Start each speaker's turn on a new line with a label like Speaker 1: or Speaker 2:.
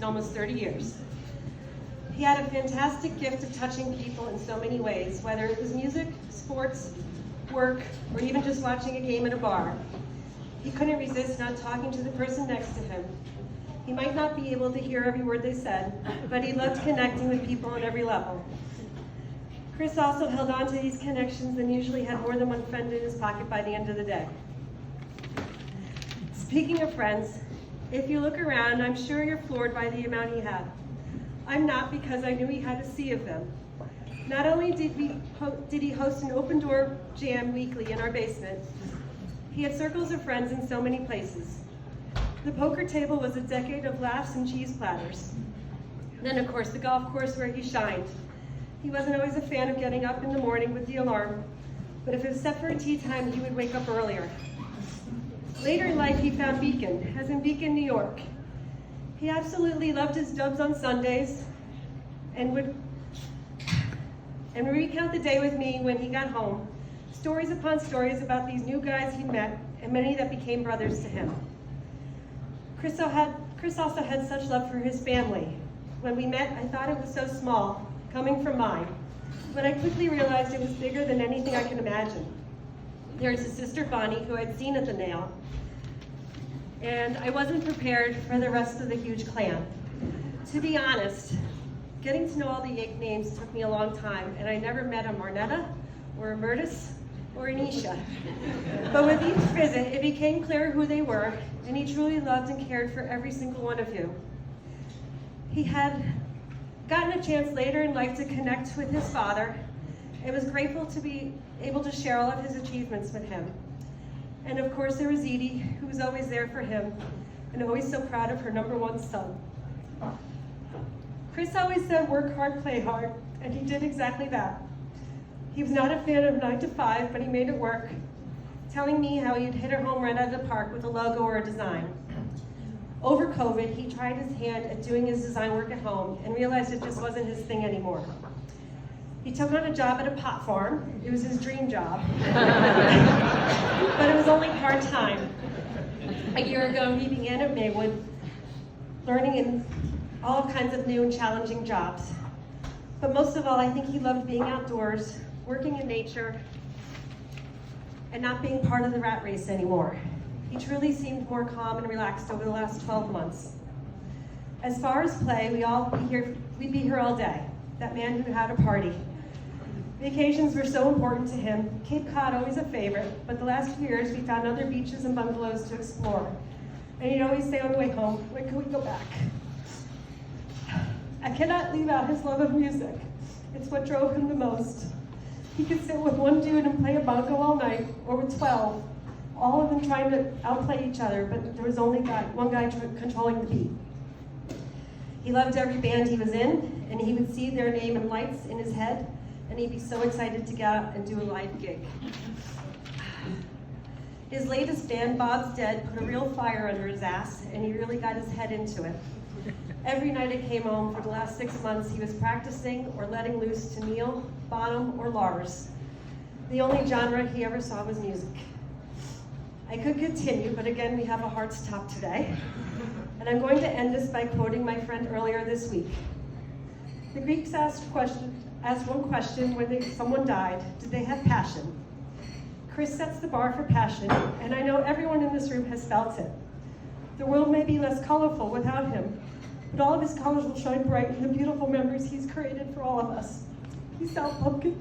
Speaker 1: almost 30 years. He had a fantastic gift of touching people in so many ways, whether it was music, sports, work, or even just watching a game at a bar. He couldn't resist not talking to the person next to him. He might not be able to hear every word they said, but he loved connecting with people on every level. Chris also held on to these connections and usually had more than one friend in his pocket by the end of the day. Speaking of friends, if you look around, I'm sure you're floored by the amount he had. I'm not, because I knew he had a sea of them. Not only did he host an open door jam weekly in our basement, he had circles of friends in so many places. The poker table was a decade of laughs and cheese platters. Then, of course, the golf course where he shined. He wasn't always a fan of getting up in the morning with the alarm, but if it was set for a tea time, he would wake up earlier. Later in life, he found Beacon, as in Beacon, New York. He absolutely loved his dubs on Sundays and would recount the day with me when he got home, stories upon stories about these new guys he'd met and many that became brothers to him. Chris also had such love for his family. When we met, I thought it was so small, coming from mine, but I quickly realized it was bigger than anything I can imagine. There's his sister Bonnie, who I'd seen at the nail, and I wasn't prepared for the rest of the huge clan. To be honest, getting to know all the Yake names took me a long time, and I never met a Marnetta, or a Murtis, or an Isha. But with each visit, it became clear who they were, and he truly loved and cared for every single one of you. He had gotten a chance later in life to connect with his father, and was grateful to be able to share all of his achievements with him. And of course, there was Edie, who was always there for him, and always so proud of her #1 son. Chris always said, work hard, play hard, and he did exactly that. He was not a fan of 9 to 5, but he made it work, telling me how he'd hit a home run out of the park with a logo or a design. Over COVID, he tried his hand at doing his design work at home and realized it just wasn't his thing anymore. He took on a job at a pot farm. It was his dream job, but it was only part-time. A year ago, he began at Maywood, learning in all kinds of new and challenging jobs. But most of all, I think he loved being outdoors, working in nature, and not being part of the rat race anymore. He truly seemed more calm and relaxed over the last 12 months. As far as play, we'd be here all day. That man who had a party. Vacations were so important to him. Cape Cod always a favorite, but the last few years we found other beaches and bungalows to explore. And he'd always say on the way home, when can we go back? I cannot leave out his love of music. It's what drove him the most. He could sit with one dude and play a bongo all night, or with 12, all of them trying to outplay each other, but there was only one guy controlling the beat. He loved every band he was in, and he would see their name in lights in his head, and he'd be so excited to get out and do a live gig. His latest band, Bob's Dead, put a real fire under his ass, and he really got his head into it. Every night I came home for the last 6 months, he was practicing or letting loose to Neil, Bonham, or Lars. The only genre he ever saw was music. I could continue, but again, we have a hard stop today. And I'm going to end this by quoting my friend earlier this week. The Greeks asked one question when someone died: did they have passion? Chris sets the bar for passion, and I know everyone in this room has felt it. The world may be less colorful without him, but all of his colors will shine bright in the beautiful memories he's created for all of us. Peace out, pumpkin.